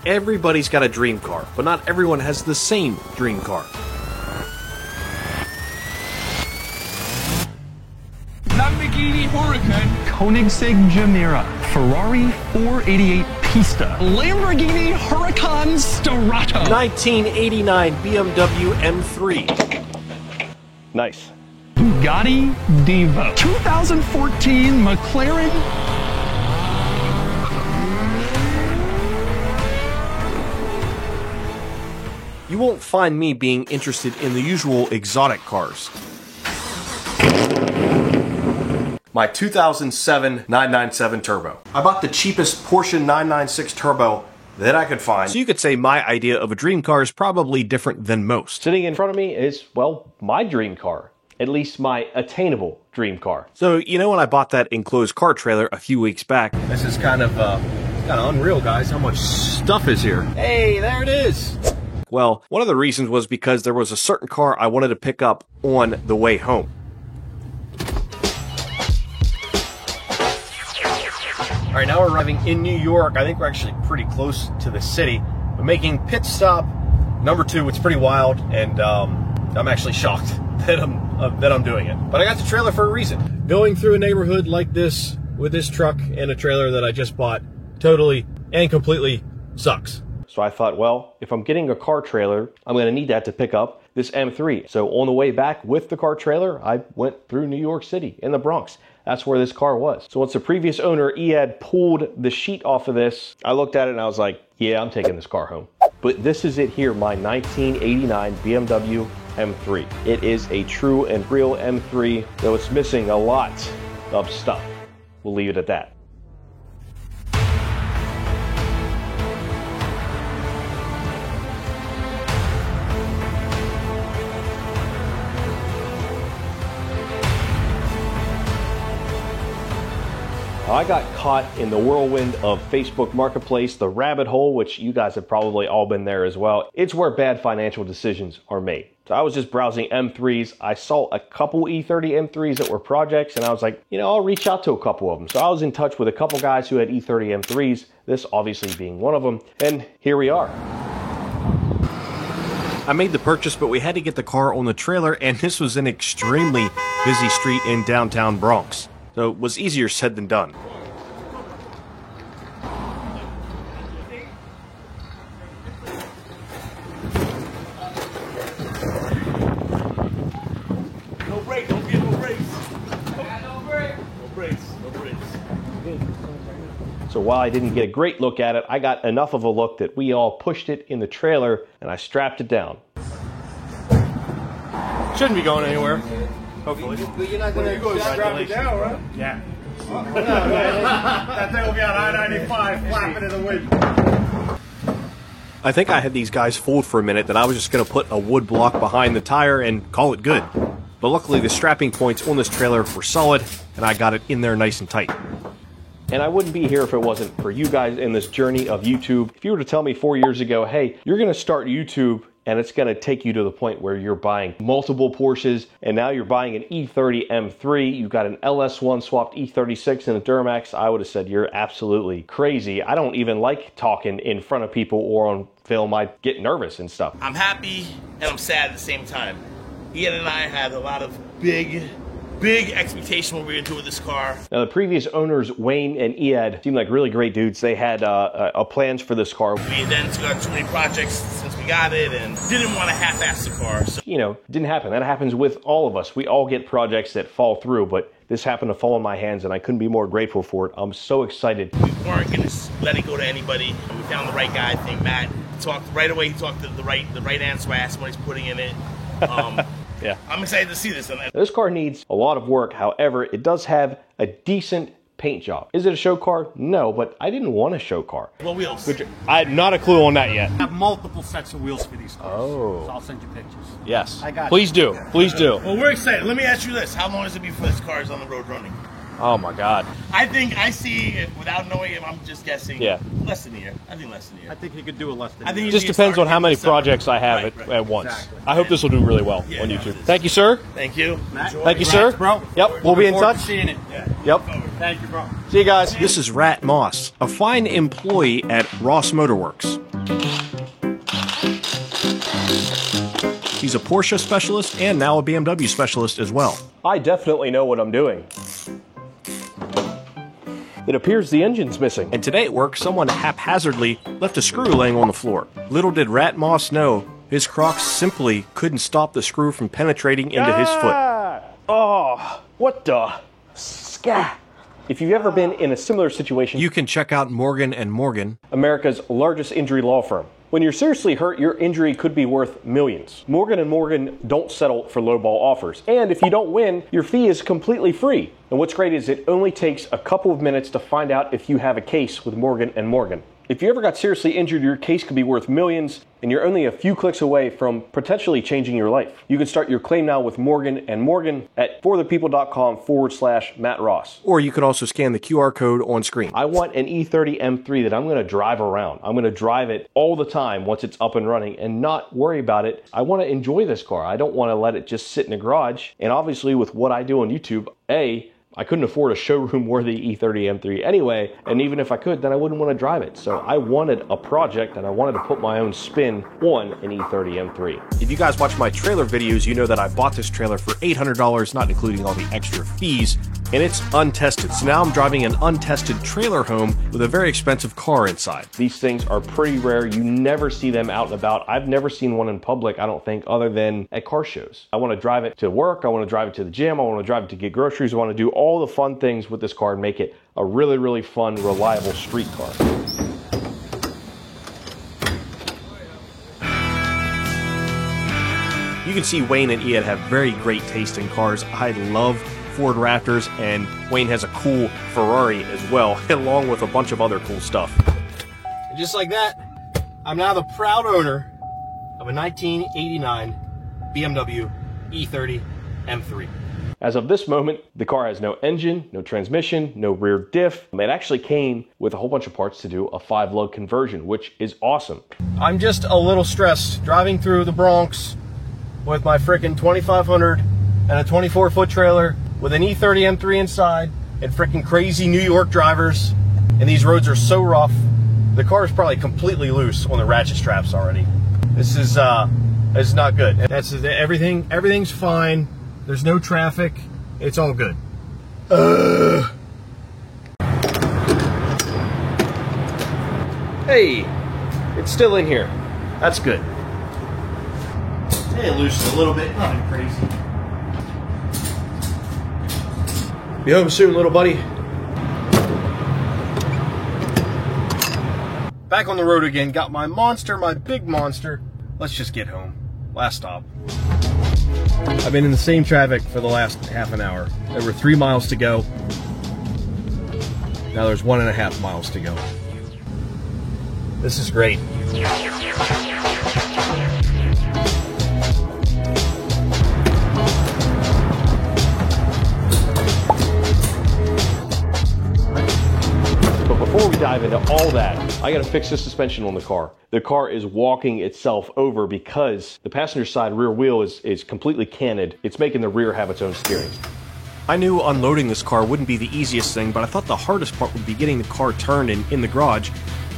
Everybody's got a dream car, but not everyone has the same dream car. Lamborghini Huracan, Koenigsegg Gemera, Ferrari 488 Pista, Lamborghini Huracan Starato, 1989 BMW M3. Nice. Bugatti Divo, 2014 McLaren. You won't find me being interested in the usual exotic cars. My 2007 997 Turbo. I bought the cheapest Porsche 996 Turbo that I could find. So you could say my idea of a dream car is probably different than most. Sitting in front of me is, well, my dream car. At least my attainable dream car. So, you know, when I bought that enclosed car trailer a few weeks back, this is kind of unreal, guys, how much stuff is here. Hey, there it is! Well, one of the reasons was because there was a certain car I wanted to pick up on the way home. Alright, now we're arriving in New York. I think we're actually pretty close to the city. We're making pit stop number 2. It's pretty wild, and I'm actually shocked that I'm doing it. But I got the trailer for a reason. Going through a neighborhood like this with this truck and a trailer that I just bought totally and completely sucks. So I thought, well, if I'm getting a car trailer, I'm going to need that to pick up this M3. So on the way back with the car trailer, I went through New York City in the Bronx. That's where this car was. So once the previous owner, Iyad, pulled the sheet off of this, I looked at it and I was like, yeah, I'm taking this car home. But this is it here, my 1989 BMW M3. It is a true and real M3, though it's missing a lot of stuff. We'll leave it at that. I got caught in the whirlwind of Facebook Marketplace, the rabbit hole, which you guys have probably all been there as well. It's where bad financial decisions are made. So I was just browsing M3s. I saw a couple E30 M3s that were projects, and I was like, you know, I'll reach out to a couple of them. So I was in touch with a couple guys who had E30 M3s, this obviously being one of them, and here we are. I made the purchase, but we had to get the car on the trailer, and this was an extremely busy street in downtown Bronx. So it was easier said than done. No brakes, don't get no brakes. No brakes. No brakes, no brakes. So while I didn't get a great look at it, I got enough of a look that we all pushed it in the trailer and I strapped it down. Shouldn't be going anywhere. Hopefully. But you're not going to strap it down, right? Yeah. That thing will be on I-95 flapping in the wind. I think I had these guys fooled for a minute that I was just going to put a wood block behind the tire and call it good. But luckily the strapping points on this trailer were solid and I got it in there nice and tight. And I wouldn't be here if it wasn't for you guys in this journey of YouTube. If you were to tell me 4 years ago, hey, you're going to start YouTube and it's going to take you to the point where you're buying multiple Porsches, and now you're buying an E30 M3, you've got an LS1 swapped E36 and a Duramax, I would have said you're absolutely crazy. I don't even like talking in front of people or on film. I get nervous and stuff. I'm happy and I'm sad at the same time. Ian and I had a lot of big expectation when we were into this car. Now the previous owners, Wayne and Iyad, seemed like really great dudes. They had plans for this car. We then got too many projects since we got it and didn't want to half-ass the car. So. You know, it didn't happen. That happens with all of us. We all get projects that fall through, but this happened to fall in my hands and I couldn't be more grateful for it. I'm so excited. We weren't going to let it go to anybody. We found the right guy, I think, Matt. Talked right away, he talked to the right answer. I asked him what he's putting in it. Yeah. I'm excited to see this. This car needs a lot of work. However, it does have a decent paint job. Is it a show car? No, but I didn't want a show car. What wheels? I had not a clue on that yet. I have multiple sets of wheels for these cars. Oh. So I'll send you pictures. Yes. I got Please do. Please do. Well, we're excited. Let me ask you this. How long does it be before this car is on the road running? Oh my God. I think I see, without knowing if I'm just guessing, Yeah. less than a year. I think less than a year. I think he could do it less than I think you. you Just need to depends start on how many getting some- projects I have Right. at once. Exactly. I hope this will do really well Yeah, on yeah, YouTube. it is. Thank you, sir. Thank you. Matt, Thank you, sir. bro. Yep, we'll be in Looking forward touch. to seeing it. Yep. Thank you, bro. See you guys. This is Rat Moss, a fine employee at Ross Motorworks. He's a Porsche specialist and now a BMW specialist as well. I definitely know what I'm doing. It appears the engine's missing. And today at work, someone haphazardly left a screw laying on the floor. Little did Rat Moss know, his Crocs simply couldn't stop the screw from penetrating into his foot. Oh, what the scat? If you've ever been in a similar situation, You can check out Morgan & Morgan. America's largest injury law firm. When you're seriously hurt, your injury could be worth millions. Morgan & Morgan don't settle for lowball offers. And if you don't win, your fee is completely free. And what's great is it only takes a couple of minutes to find out if you have a case with Morgan & Morgan. If you ever got seriously injured, your case could be worth millions, and you're only a few clicks away from potentially changing your life. You can start your claim now with Morgan & Morgan at forthepeople.com/Matt Ross. Or you could also scan the QR code on screen. I want an E30 M3 that I'm going to drive around. I'm going to drive it all the time once it's up and running and not worry about it. I want to enjoy this car. I don't want to let it just sit in a garage. And obviously with what I do on YouTube, I couldn't afford a showroom-worthy E30 M3 anyway, and even if I could, then I wouldn't want to drive it. So I wanted a project, and I wanted to put my own spin on an E30 M3. If you guys watch my trailer videos, you know that I bought this trailer for $800, not including all the extra fees, and it's untested. So now I'm driving an untested trailer home with a very expensive car inside. These things are pretty rare. You never see them out and about. I've never seen one in public, I don't think, other than at car shows. I want to drive it to work. I want to drive it to the gym. I want to drive it to get groceries. I want to do all the fun things with this car and make it a really, really fun, reliable street car. You can see Wayne and Ian have very great taste in cars. I love Ford Raptors, and Wayne has a cool Ferrari as well, along with a bunch of other cool stuff. And just like that, I'm now the proud owner of a 1989 BMW E30 M3. As of this moment, the car has no engine, no transmission, no rear diff. It actually came with a whole bunch of parts to do a 5-lug conversion, which is awesome. I'm just a little stressed driving through the Bronx with my frickin' 2500 and a 24-foot trailer with an E30 M3 inside and frickin' crazy New York drivers. And these roads are so rough. The car is probably completely loose on the ratchet straps already. This is not good. That's everything's fine. There's no traffic. It's all good. Hey, it's still in here. That's good. Hey, loose a little bit. Nothing crazy. Be home soon, little buddy. Back on the road again. Got my monster, my big monster. Let's just get home. Last stop. I've been in the same traffic for the last half an hour. There were 3 miles to go. Now there's 1.5 miles to go. This is great. But before we dive into all that, I gotta fix the suspension on the car. The car is walking itself over because the passenger side rear wheel is completely canted. It's making the rear have its own steering. I knew unloading this car wouldn't be the easiest thing, but I thought the hardest part would be getting the car turned in the garage.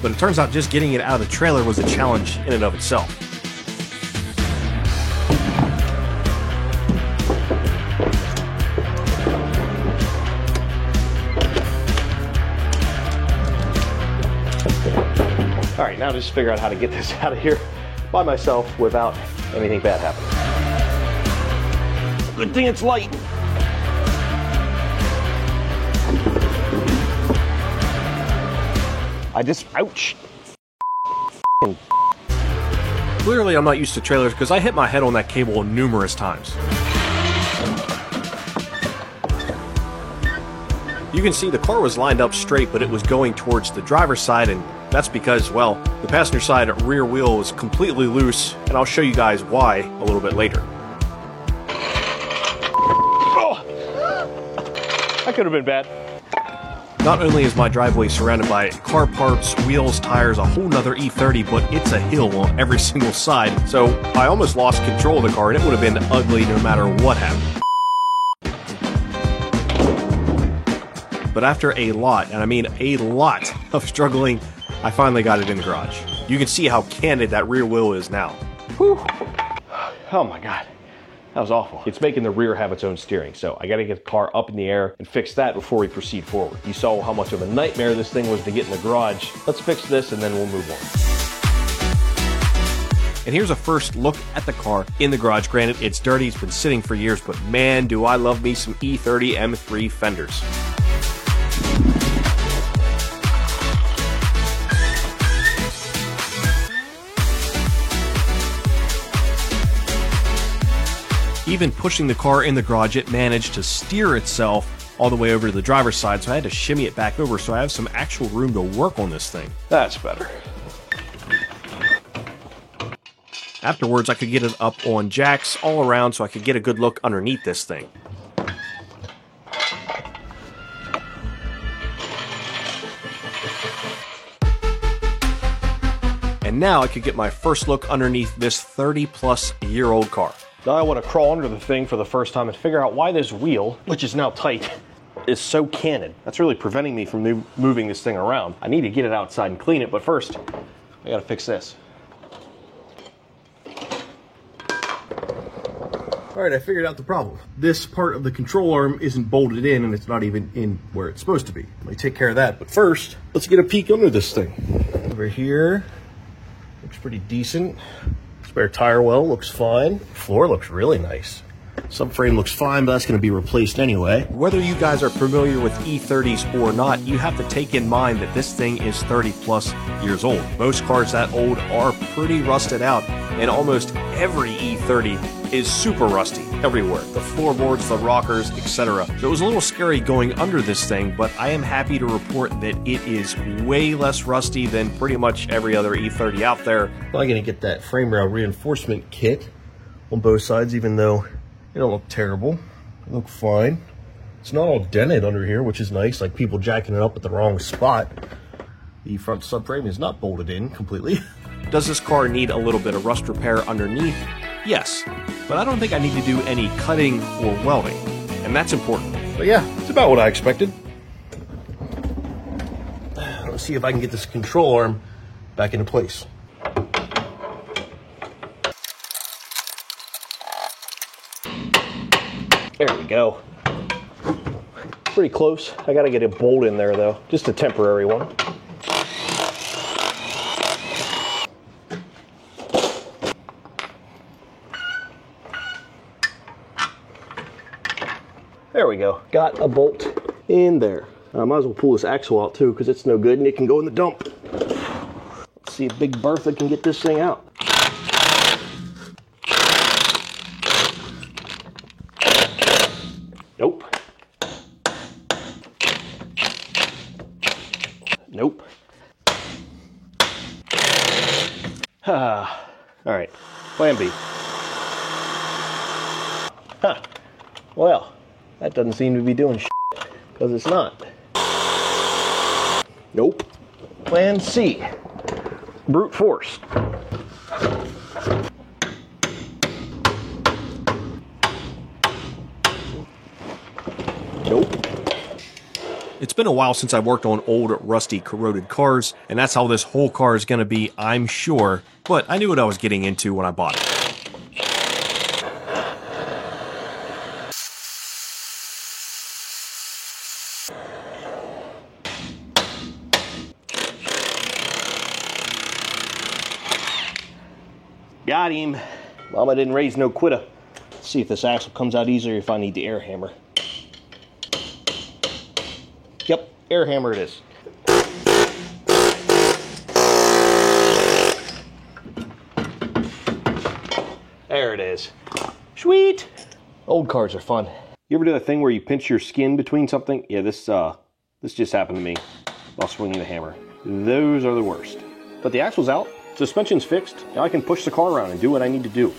But it turns out just getting it out of the trailer was a challenge in and of itself. All right, now just figure out how to get this out of here by myself without anything bad happening. Good thing it's light. Ouch. Clearly I'm not used to trailers because I hit my head on that cable numerous times. You can see the car was lined up straight, but it was going towards the driver's side, and that's because, well, the passenger side rear wheel was completely loose, and I'll show you guys why a little bit later. Oh, that could have been bad. Not only is my driveway surrounded by car parts, wheels, tires, a whole nother E30, but it's a hill on every single side, so I almost lost control of the car, and it would have been ugly no matter what happened. But after a lot, and I mean a lot, of struggling I finally got it in the garage. You can see how candid that rear wheel is now. Whew. Oh my God. That was awful. It's making the rear have its own steering, so I gotta get the car up in the air and fix that before we proceed forward. You saw how much of a nightmare this thing was to get in the garage. Let's fix this and then we'll move on. And here's a first look at the car in the garage. Granted, it's dirty, it's been sitting for years, but man, do I love me some E30 M3 fenders. Even pushing the car in the garage, it managed to steer itself all the way over to the driver's side, so I had to shimmy it back over so I have some actual room to work on this thing. That's better. Afterwards, I could get it up on jacks all around so I could get a good look underneath this thing. And now I could get my first look underneath this 30-plus-year-old car. Now I want to crawl under the thing for the first time and figure out why this wheel, which is now tight, is so candid. That's really preventing me from moving this thing around. I need to get it outside and clean it, but first, I gotta fix this. All right, I figured out the problem. This part of the control arm isn't bolted in, and it's not even in where it's supposed to be. Let me take care of that. But first, let's get a peek under this thing. Over here, looks pretty decent. Spare tire well looks fine. Floor looks really nice. Subframe looks fine, but that's going to be replaced anyway. Whether you guys are familiar with E30s or not, you have to take in mind that this thing is 30-plus years old. Most cars that old are pretty rusted out, and almost every E30 is super rusty everywhere. The floorboards, the rockers, etc. So it was a little scary going under this thing, but I am happy to report that it is way less rusty than pretty much every other E30 out there. I'm going to get that frame rail reinforcement kit on both sides, even though they don't look terrible. They look fine. It's not all dented under here, which is nice, like people jacking it up at the wrong spot. The front subframe is not bolted in completely. Does this car need a little bit of rust repair underneath? Yes, but I don't think I need to do any cutting or welding, and that's important. But yeah, it's about what I expected. Let's see if I can get this control arm back into place. There we go. Pretty close. I gotta get a bolt in there though, just a temporary one. There we go. Got a bolt in there. I might as well pull this axle out too because it's no good and it can go in the dump. Let's see if Big Bertha can get this thing out. Nope. Nope. All right, plan B. Huh. Well, that doesn't seem to be doing shit, because it's not. Nope. Plan C. Brute force. Nope. It's been a while since I worked on old, rusty, corroded cars, and that's how this whole car is going to be, I'm sure, but I knew what I was getting into when I bought it. Got him. Mama didn't raise no quitter. Let's see if this axle comes out easier if I need the air hammer. Yep, air hammer it is. There it is. Sweet. Old cars are fun. You ever do that thing where you pinch your skin between something? Yeah, this just happened to me while swinging the hammer. Those are the worst. But the axle's out. Suspension's fixed. Now I can push the car around and do what I need to do.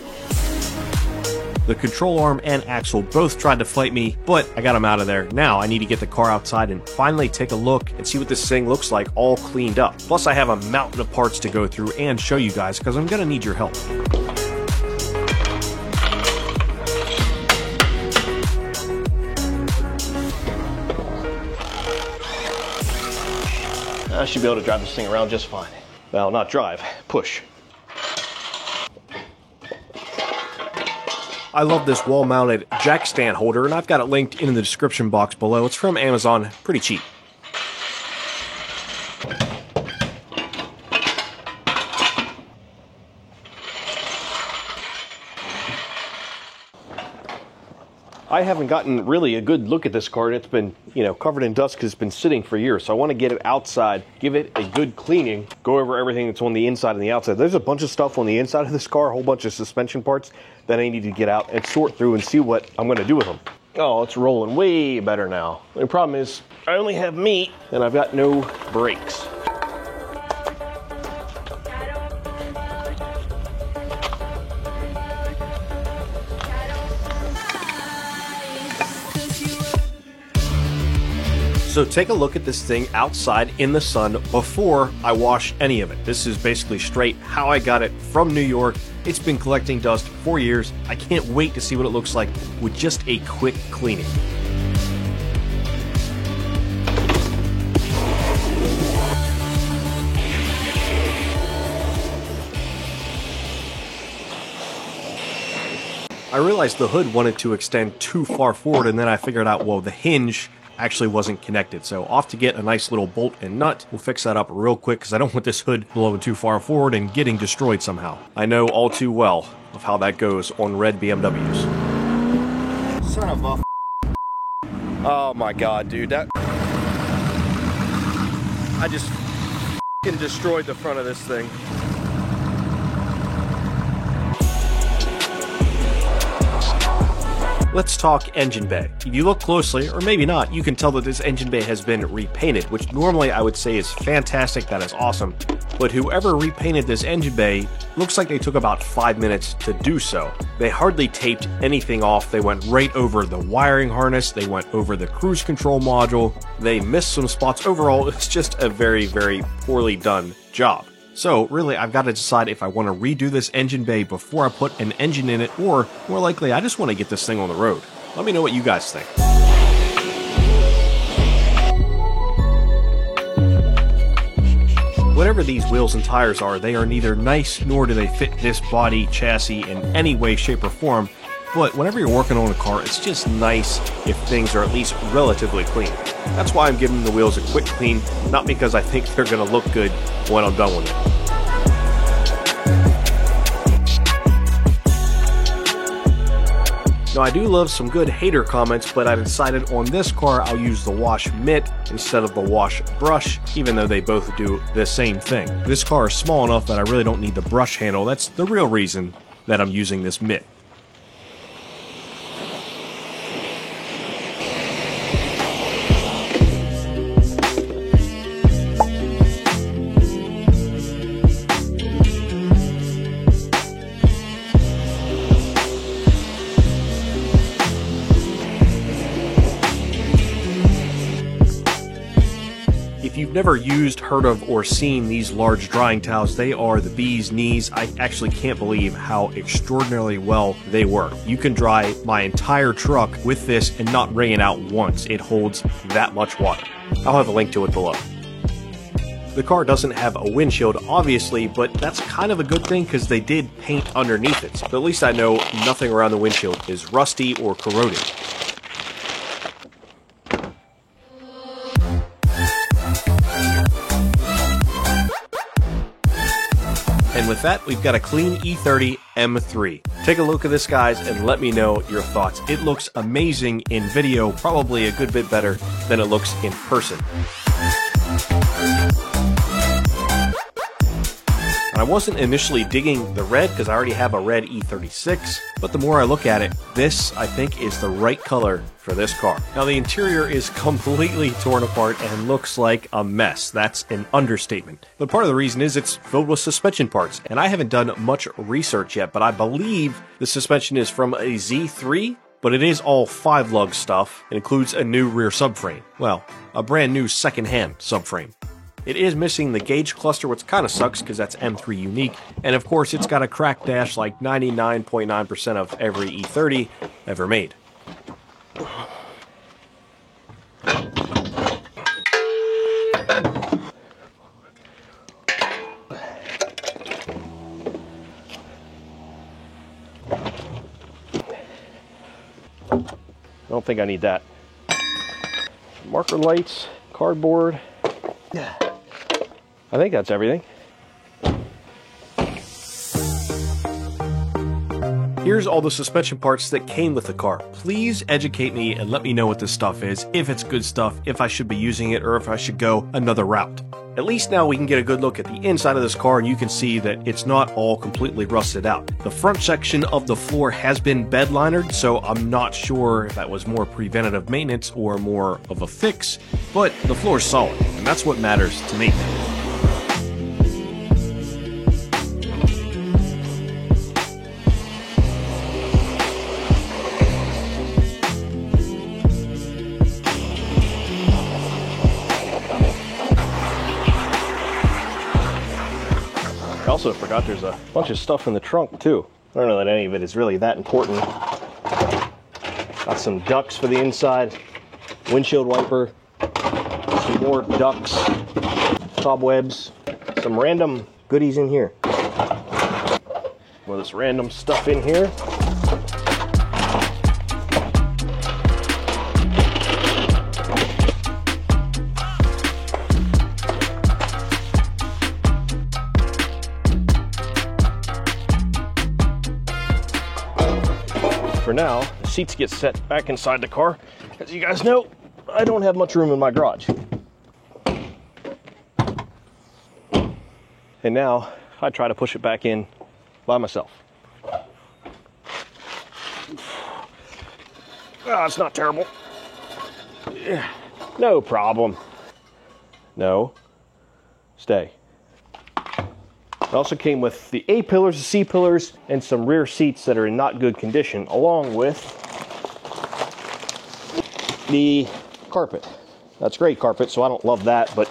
The control arm and axle both tried to fight me, but I got them out of there. Now I need to get the car outside and finally take a look and see what this thing looks like all cleaned up. Plus I have a mountain of parts to go through and show you guys because I'm going to need your help. I should be able to drive this thing around just fine. Well, not drive, push. I love this wall-mounted jack stand holder, and I've got it linked in the description box below. It's from Amazon, pretty cheap. I haven't gotten really a good look at this car. It's been, covered in dust because it's been sitting for years. So I want to get it outside, give it a good cleaning, go over everything that's on the inside and the outside. There's a bunch of stuff on the inside of this car, a whole bunch of suspension parts that I need to get out and sort through and see what I'm going to do with them. Oh, it's rolling way better now. The problem is I only have meat and I've got no brakes. So take a look at this thing outside in the sun before I wash any of it. This is basically straight how I got it from New York. It's been collecting dust for years. I can't wait to see what it looks like with just a quick cleaning. I realized the hood wanted to extend too far forward, and then I figured out, well, the hinge actually wasn't connected. So off to get a nice little bolt and nut. We'll fix that up real quick because I don't want this hood blowing too far forward and getting destroyed somehow. I know all too well of how that goes on red BMWs. Son of a oh my god, dude, that I just destroyed the front of this thing. Let's talk engine bay. If you look closely, or maybe not, you can tell that this engine bay has been repainted, which normally I would say is fantastic, that is awesome. But whoever repainted this engine bay, looks like they took about 5 minutes to do so. They hardly taped anything off. They went right over the wiring harness, they went over the cruise control module, they missed some spots. Overall, it's just a very, very poorly done job. So really, I've got to decide if I want to redo this engine bay before I put an engine in it, or more likely, I just want to get this thing on the road. Let me know what you guys think. Whatever these wheels and tires are, they are neither nice nor do they fit this body chassis in any way, shape, or form. But whenever you're working on a car, it's just nice if things are at least relatively clean. That's why I'm giving the wheels a quick clean, not because I think they're going to look good when I'm done with it. Now I do love some good hater comments, but I decided on this car I'll use the wash mitt instead of the wash brush, even though they both do the same thing. This car is small enough that I really don't need the brush handle. That's the real reason that I'm using this mitt. If you've never used, heard of, or seen these large drying towels, they are the bee's knees. I actually can't believe how extraordinarily well they work. You can dry my entire truck with this and not wring it out once. It holds that much water. I'll have a link to it below. The car doesn't have a windshield, obviously, but that's kind of a good thing because they did paint underneath it. So at least I know nothing around the windshield is rusty or corroded. And with that, we've got a clean E30 M3. Take a look at this, guys, and let me know your thoughts. It looks amazing in video, probably a good bit better than it looks in person. I wasn't initially digging the red because I already have a red E36, but the more I look at it, this, I think, is the right color for this car. Now, the interior is completely torn apart and looks like a mess. That's an understatement. But part of the reason is it's filled with suspension parts, and I haven't done much research yet, but I believe the suspension is from a Z3, but it is all 5-lug stuff. It includes a new rear subframe. Well, a brand new second-hand subframe. It is missing the gauge cluster, which kind of sucks because that's M3 unique. And of course, it's got a cracked dash like 99.9% of every E30 ever made. don't think I need that. Marker lights, cardboard. Yeah. I think that's everything. Here's all the suspension parts that came with the car. Please educate me and let me know what this stuff is, if it's good stuff, if I should be using it, or if I should go another route. At least now we can get a good look at the inside of this car and you can see that it's not all completely rusted out. The front section of the floor has been bed linered, so I'm not sure if that was more preventative maintenance or more of a fix, but the floor is solid, and that's what matters to me. I also forgot there's a bunch of stuff in the trunk too. I don't know that any of it is really that important. Got some ducks for the inside, windshield wiper, some more ducks, cobwebs, some random goodies in here. Well, this random stuff in here. For now, the seats get set back inside the car. As you guys know, I don't have much room in my garage. And now, I try to push it back in by myself. Oh, it's not terrible. Yeah, no problem. No. Stay. It also came with the A-pillars, the C-pillars, and some rear seats that are in not good condition, along with the carpet. That's great carpet, so I don't love that, but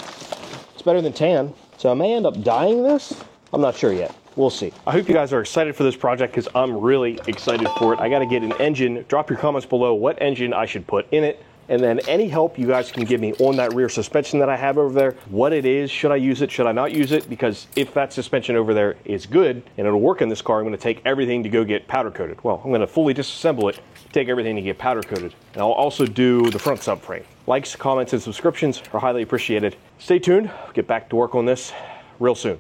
it's better than tan. So I may end up dyeing this. I'm not sure yet. We'll see. I hope you guys are excited for this project because I'm really excited for it. I got to get an engine. Drop your comments below what engine I should put in it. And then any help you guys can give me on that rear suspension that I have over there, what it is, should I use it, should I not use it? Because if that suspension over there is good and it'll work in this car, I'm going to take everything to go get powder coated. Well, I'm going to fully disassemble it, take everything to get powder coated. And I'll also do the front subframe. Likes, comments, and subscriptions are highly appreciated. Stay tuned. I'll get back to work on this real soon.